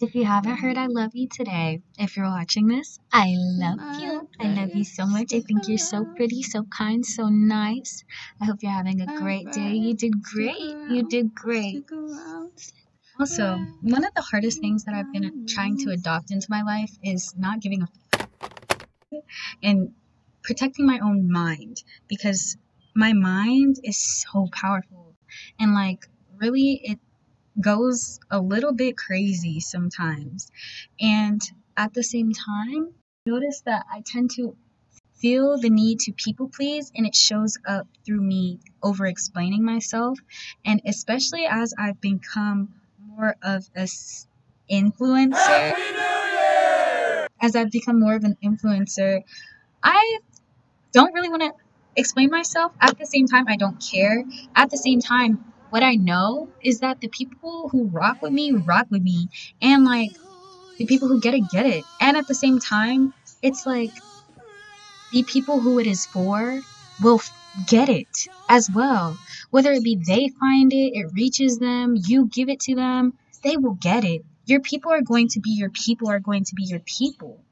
If you haven't heard I love you today, if you're watching this, I love you. I love you so much. I think you're so pretty, so kind, so nice. I hope you're having a great day. You did great. You did great. Also, one of the hardest things that I've been trying to adopt into my life is not giving a and protecting my own mind, because my mind is so powerful and like really it goes a little bit crazy sometimes. And at the same time, notice that I tend to feel the need to people please, and it shows up through me over explaining myself. And especially as I've become more of a influencer, as I've become more of an influencer, I don't really want to explain myself. At the same time, I don't care. At the same time, what I know is that the people who rock with me, and like the people who get it. And at the same time, it's like the people who it is for will get it as well. Whether it be they find it, it reaches them, you give it to them, they will get it. Your people are going to be your people are going to be your people.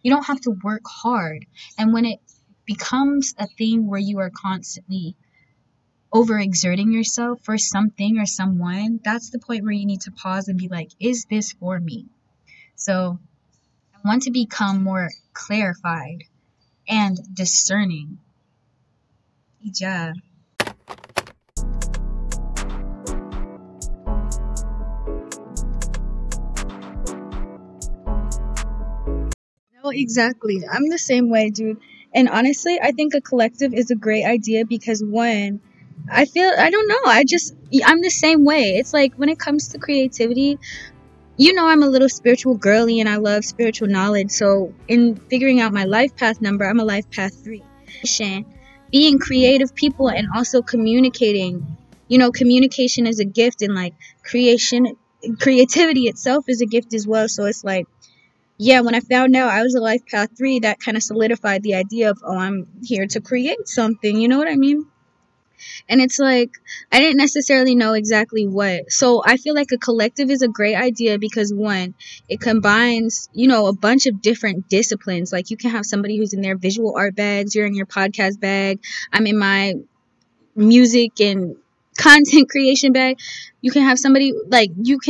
You don't have to work hard. And when it becomes a thing where you are constantly overexerting yourself for something or someone, that's the point where you need to pause and be like, is this for me? So I want to become more clarified and discerning. Yeah. No, exactly. I'm the same way, dude. And honestly, I think a collective is a great idea because one, I don't know, I'm the same way. It's like when it comes to creativity, I'm a little spiritual girly and I love spiritual knowledge. So in figuring out my life path number, I'm a life path 3. Being creative people and also communicating. Communication is a gift, and like creativity itself is a gift as well. So it's like, yeah, when I found out I was a life path 3, that kind of solidified the idea of, oh, I'm here to create something. You know what I mean? And it's like, I didn't necessarily know exactly what. So I feel like a collective is a great idea because one, it combines, a bunch of different disciplines. Like you can have somebody who's in their visual art bags, you're in your podcast bag, I'm in my music and content creation bag. You can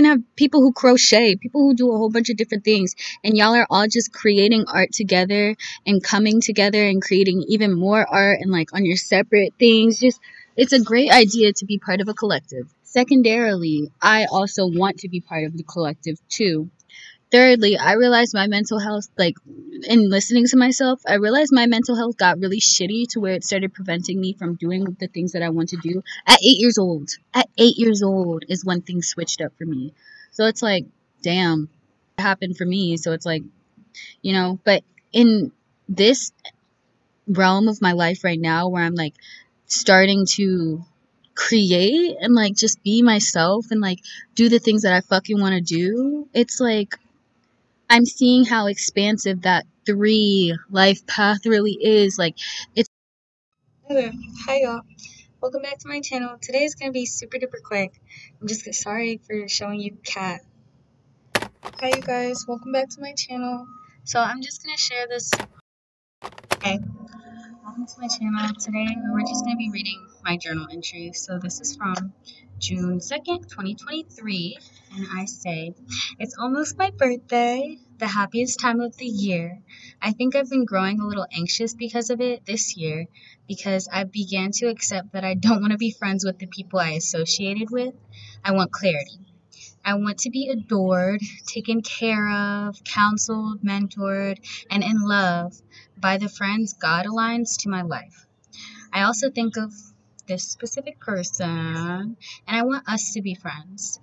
have people who crochet, people who do a whole bunch of different things, and y'all are all just creating art together and coming together and creating even more art and like on your separate things. Just, it's a great idea to be part of a collective. Secondarily, I also want to be part of the collective too. Thirdly, I realized my mental health, like in listening to myself, I realized my mental health got really shitty to where it started preventing me from doing the things that I want to do at 8 years old. At 8 years old is when things switched up for me. So it's like, damn, it happened for me. So it's like, but in this realm of my life right now where I'm like starting to create and like just be myself and like do the things that I fucking want to do, it's like I'm seeing how expansive that 3 life path really is. Like, it's. Hello. Hi, y'all. Welcome back to my channel. Today is going to be super duper quick. I'm just sorry for showing you cat. Hi, you guys. Welcome back to my channel. So I'm just going to share this. Okay. Welcome to my channel. Today we're just going to be reading my journal entry. So this is from June 2nd, 2023. And I say, it's almost my birthday, the happiest time of the year. I think I've been growing a little anxious because of it this year, because I began to accept that I don't want to be friends with the people I associated with. I want clarity. I want to be adored, taken care of, counseled, mentored, and in love by the friends God aligns to my life. I also think of this specific person, and I want us to be friends.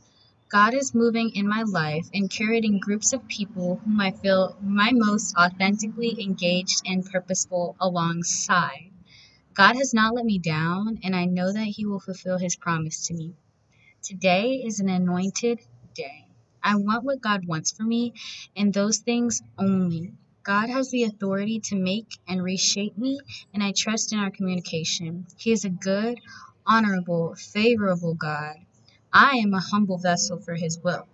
God is moving in my life and curating groups of people whom I feel my most authentically engaged and purposeful alongside. God has not let me down, and I know that He will fulfill His promise to me. Today is an anointed day. I want what God wants for me, and those things only. God has the authority to make and reshape me, and I trust in our communication. He is a good, honorable, favorable God. I am a humble vessel for His will.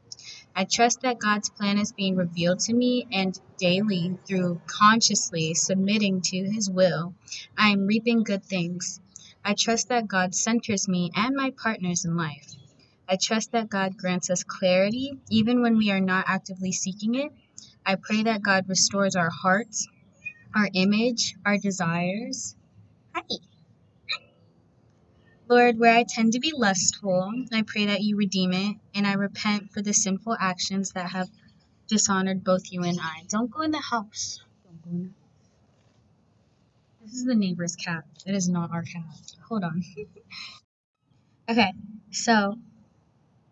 I trust that God's plan is being revealed to me, and daily, through consciously submitting to His will, I am reaping good things. I trust that God centers me and my partners in life. I trust that God grants us clarity even when we are not actively seeking it. I pray that God restores our hearts, our image, our desires. Hi. Lord, where I tend to be lustful, I pray that you redeem it, and I repent for the sinful actions that have dishonored both you and I. Don't go in the house. Don't go in the This is the neighbor's cat. It is not our cat. Hold on. Okay, so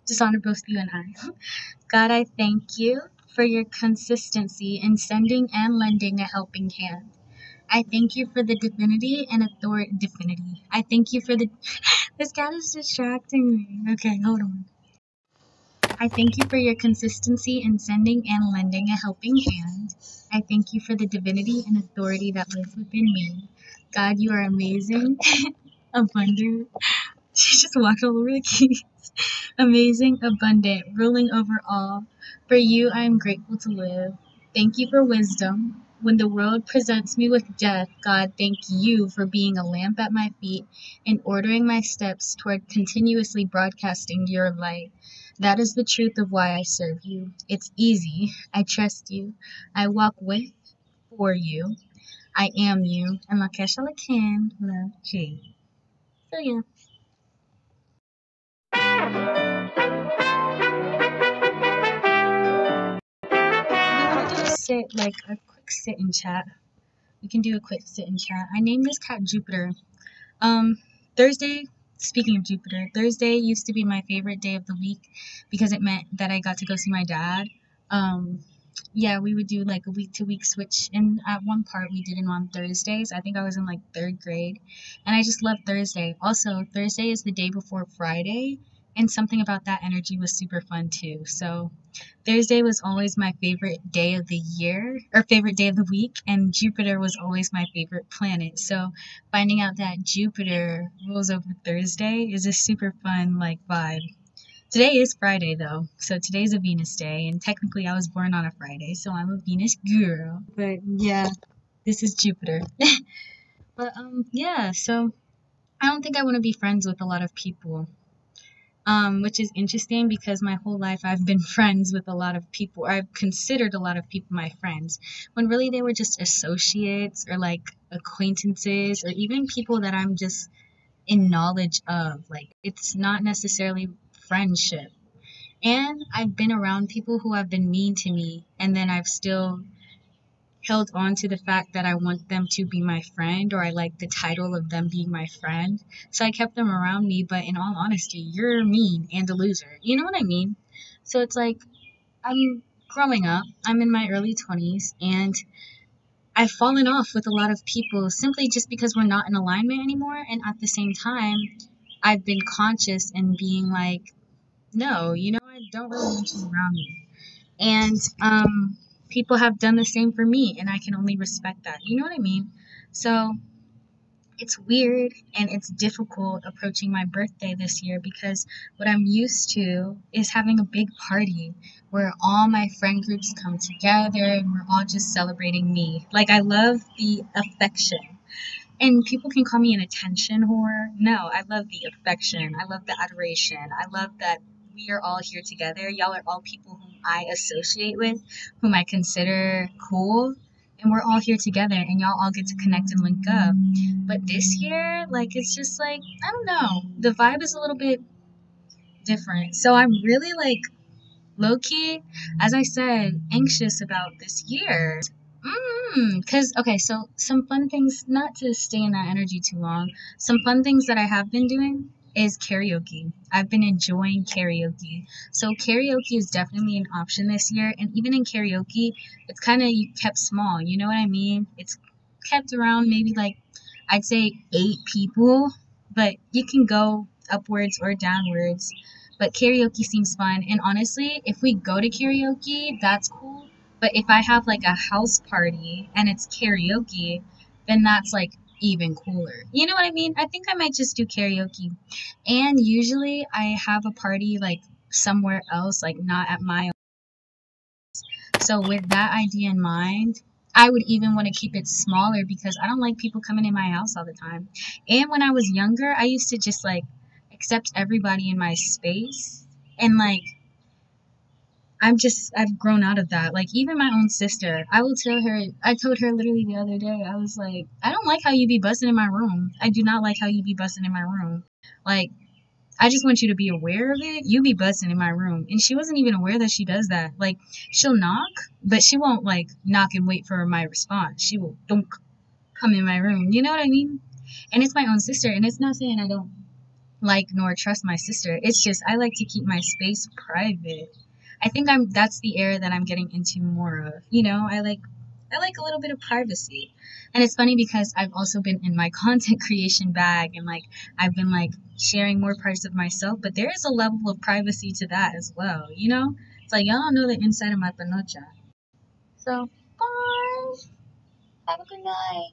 dishonor both you and I. God, I thank you for your consistency in sending and lending a helping hand. I thank you for the divinity and authority. Divinity. I thank you for the. This cat is distracting me. Okay, hold on. I thank you for your consistency in sending and lending a helping hand. I thank you for the divinity and authority that lives within me. God, you are amazing, abundant. She just walked all over the keys. Amazing, abundant, ruling over all. For you, I am grateful to live. Thank you for wisdom. When the world presents me with death, God, thank you for being a lamp at my feet and ordering my steps toward continuously broadcasting your light. That is the truth of why I serve you. It's easy. I trust you. I walk with, for you. I am you. And Lakesha Lakan, love G. So yeah. We want to do a sit, like a quick sit in chat. We can do a quick sit in chat. I named this cat Jupiter. Thursday, speaking of Jupiter, Thursday used to be my favorite day of the week because it meant that I got to go see my dad. Yeah, we would do like a week to week switch. And at one part, we did it on Thursdays. I think I was in like third grade. And I just love Thursday. Also, Thursday is the day before Friday. And something about that energy was super fun too. So Thursday was always my favorite day of the year, or favorite day of the week, and Jupiter was always my favorite planet. So finding out that Jupiter rules over Thursday is a super fun like vibe. Today is Friday though, so today's a Venus day, and technically I was born on a Friday, so I'm a Venus girl. But yeah, this is Jupiter. But yeah, so I don't think I want to be friends with a lot of people. Which is interesting because my whole life I've been friends with a lot of people. I've considered a lot of people my friends when really they were just associates or like acquaintances or even people that I'm just in knowledge of. Like it's not necessarily friendship. And I've been around people who have been mean to me and then I've still held on to the fact that I want them to be my friend or I like the title of them being my friend. So I kept them around me, but in all honesty, you're mean and a loser. You know what I mean? So it's like I'm growing up, I'm in my early 20s, and I've fallen off with a lot of people simply just because we're not in alignment anymore. And at the same time, I've been conscious and being like, no, you know, I don't really want you around me. And people have done the same for me, and I can only respect that. You know what I mean? So it's weird and it's difficult approaching my birthday this year because what I'm used to is having a big party where all my friend groups come together and we're all just celebrating me. Like, I love the affection. And people can call me an attention whore. No, I love the affection. I love the adoration. I love that we are all here together. Y'all are all people whom I associate with, whom I consider cool. And we're all here together and y'all all get to connect and link up. But this year, like, it's just like, I don't know. The vibe is a little bit different. So I'm really like low key, as I said, anxious about this year. Because, okay, so some fun things, not to stay in that energy too long, some fun things that I have been doing is karaoke. I've been enjoying karaoke. So karaoke is definitely an option this year. And even in karaoke, it's kind of kept small. You know what I mean? It's kept around maybe like, I'd say 8 people, but you can go upwards or downwards. But karaoke seems fun. And honestly, if we go to karaoke, that's cool. But if I have like a house party and it's karaoke, then that's like even cooler. You know what I mean? I think I might just do karaoke. And usually I have a party like somewhere else, like not at my So with that idea in mind, I would even want to keep it smaller because I don't like people coming in my house all the time. And when I was younger, I used to just like accept everybody in my space. And like I've grown out of that. Like even my own sister, I will tell her, I told her literally the other day, I was like, I don't like how you be busting in my room. I do not like how you be busting in my room. Like I just want you to be aware of it. You be buzzing in my room. And she wasn't even aware that she does that. Like, she'll knock, but she won't, like, knock and wait for my response. She will, don't come in my room. You know what I mean? And it's my own sister. And it's not saying I don't like nor trust my sister. It's just I like to keep my space private. I think that's the era that I'm getting into more of. You know, I like a little bit of privacy. And it's funny because I've also been in my content creation bag and like I've been like sharing more parts of myself, but there is a level of privacy to that as well, you know? It's like y'all don't know the inside of my panocha. So, bye. Have a good night.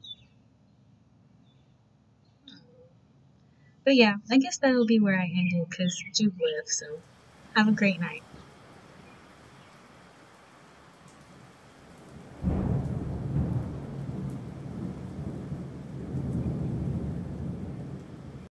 But yeah, I guess that'll be where I ended because Jude left, so have a great night.